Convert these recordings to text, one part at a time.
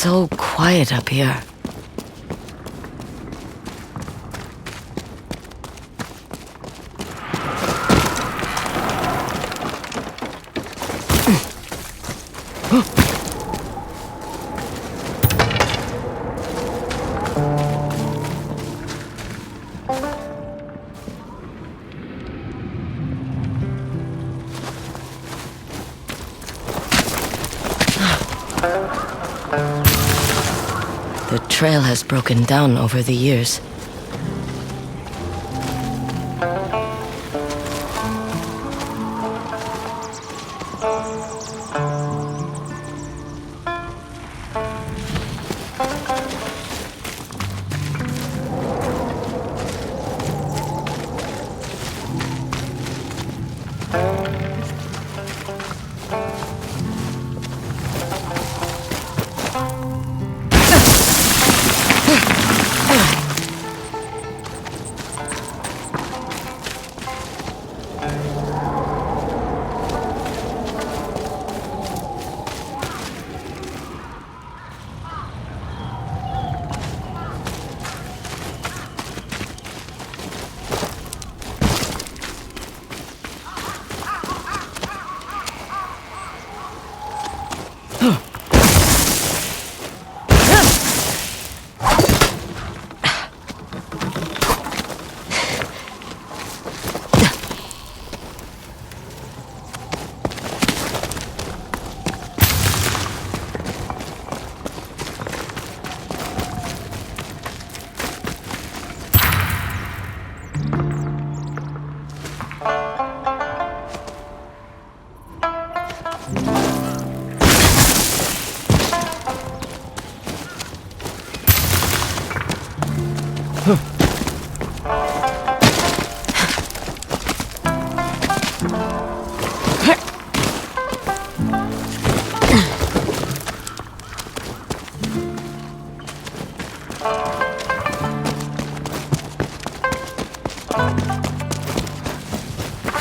so quiet up here. The trail has broken down over the years.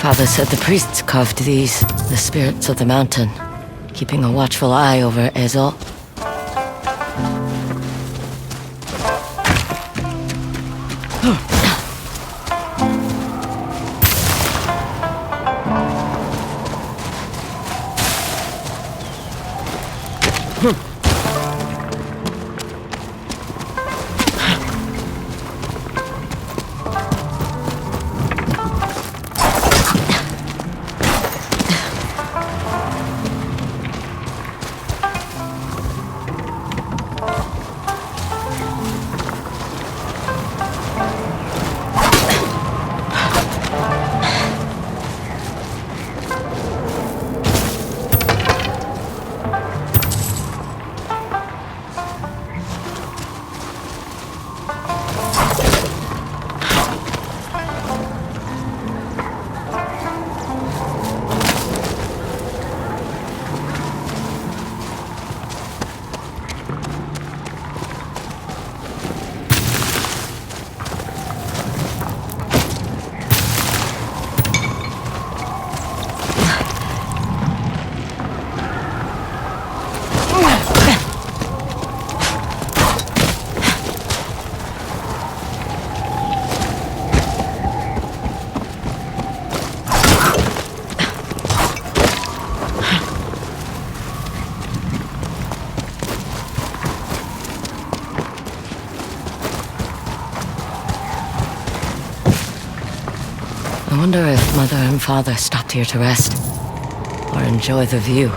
Father said the priests carved these, the spirits of the mountain, keeping a watchful eye over Ezel. I wonder if Mother and Father stopped here to rest or enjoy the view.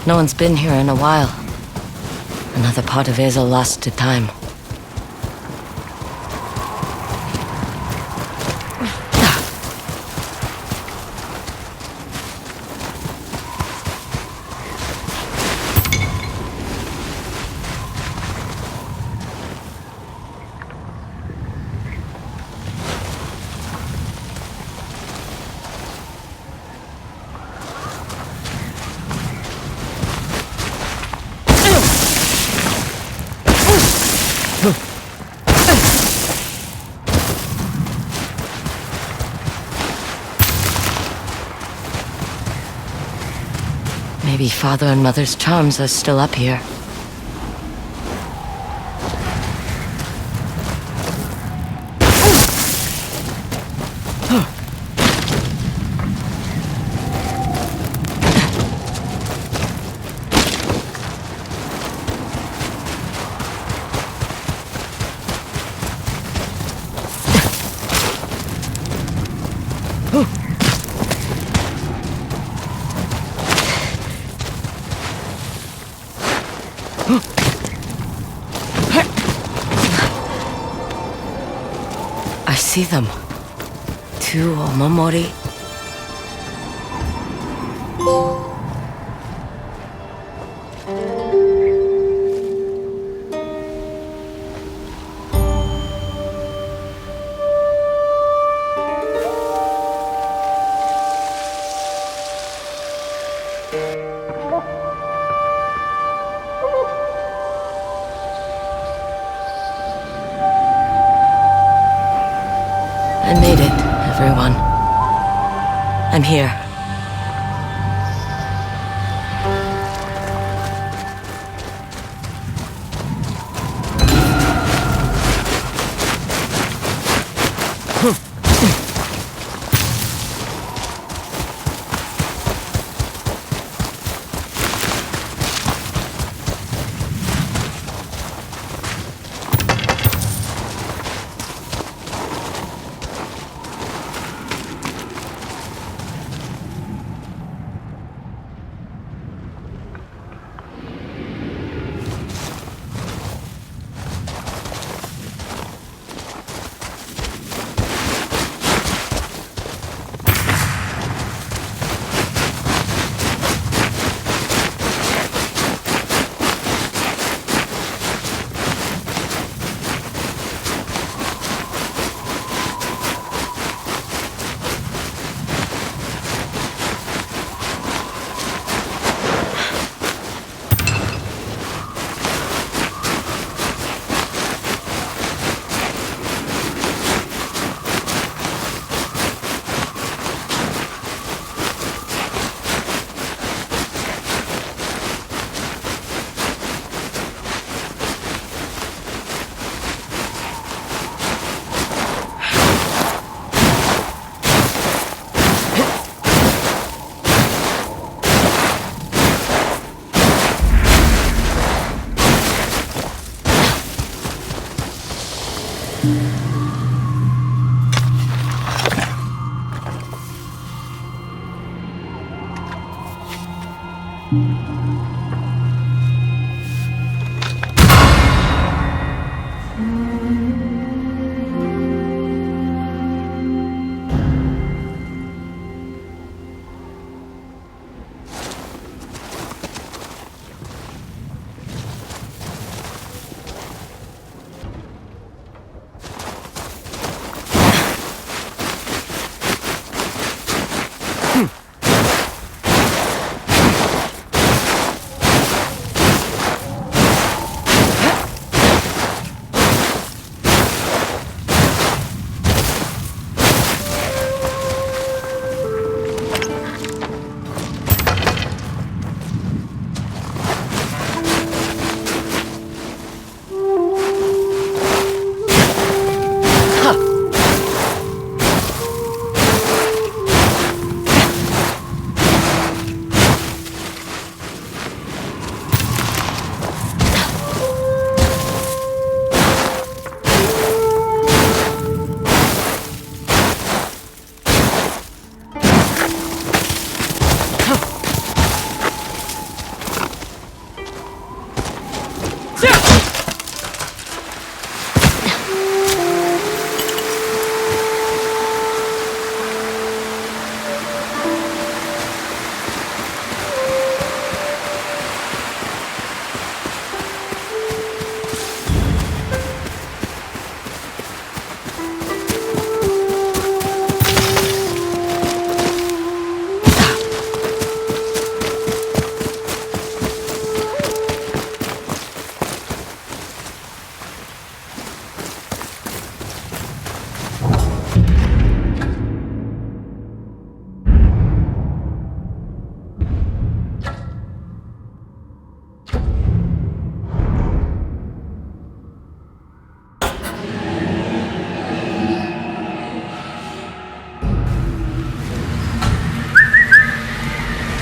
No one's been here in a while. Another part of Ezel lost to time. Maybe Father and Mother's charms are still up here. I see them. Two Omamori. I made it, everyone. I'm here.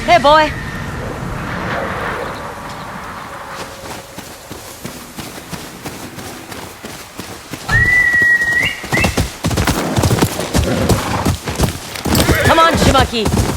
Hey, boy. Come on, Shimaki.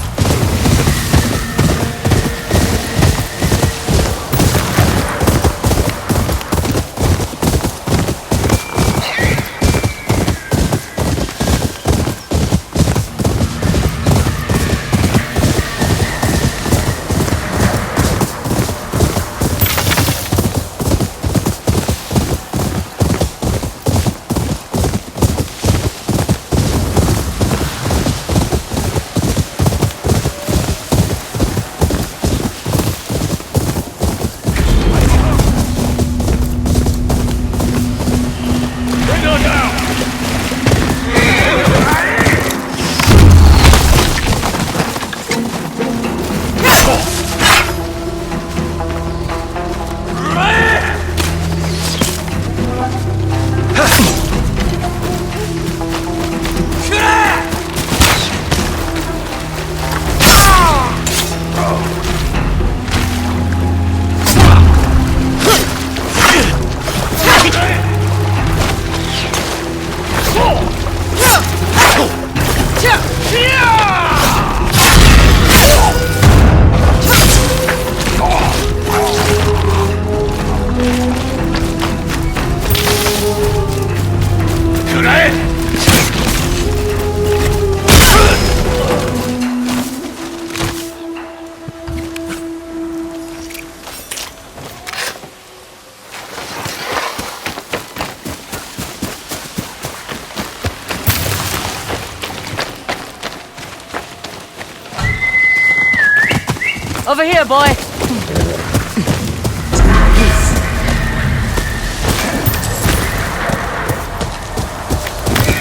Over here, boy.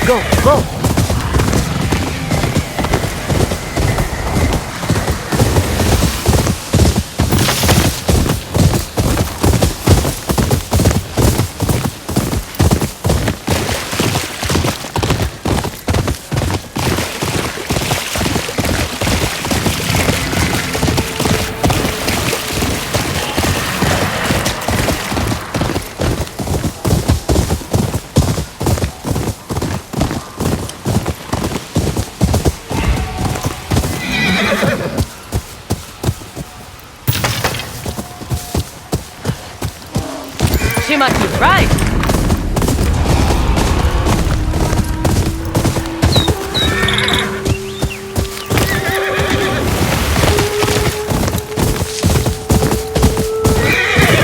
Go, go. Shimaki, right!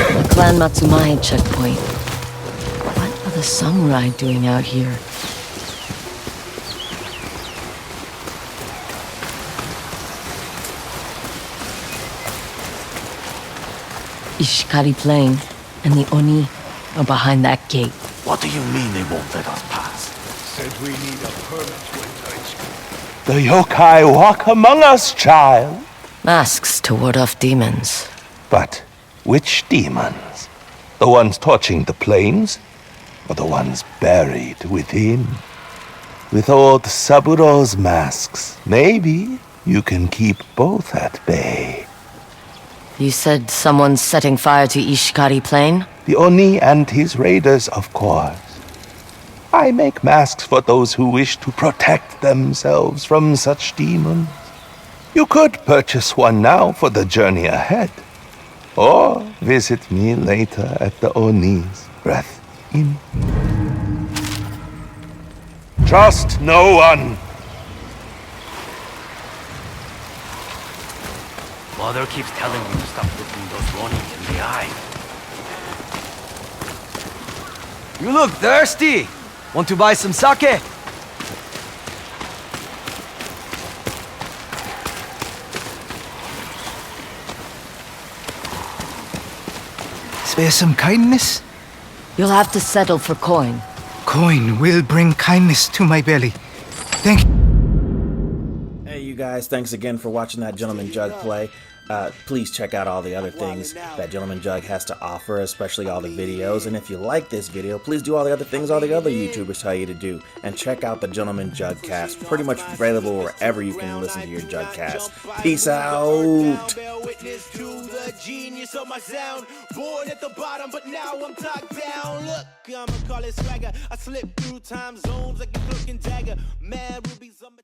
The Clan Matsumae checkpoint. What are the samurai doing out here? Ishikari Plain and the Oni are behind that gate. What do you mean they won't let us pass? Said we need a permit to enter each. The yokai walk among us, child. Masks to ward off demons. But which demons? The ones torching the plains? Or the ones buried within? With old Saburo's masks, maybe you can keep both at bay. You said someone's setting fire to Ishikari Plain? The Oni and his raiders, of course. I make masks for those who wish to protect themselves from such demons. You could purchase one now for the journey ahead. Or visit me later at the Oni's Breath Inn. Trust no one. Mother keeps telling me to stop looking those Ronins in the eye. You look thirsty. Want to buy some sake? Spare some kindness? You'll have to settle for coin. Coin will bring kindness to my belly. Thank you. Hey, you guys. guys, thanks again for watching that Gentleman Jug play. Please check out all the other things that Gentleman Jug has to offer, especially all the videos. And if you like this video, please do all the other things all the other YouTubers tell you to do. And check out the Gentleman Jug cast, pretty much available wherever you can listen to your Jug cast. Peace out! Witness to the genius of my sound. Born at the bottom, but now I'm top down. Look, I'ma call it swagger. I slip through time zones like a cloak and dagger. Mad rubies on my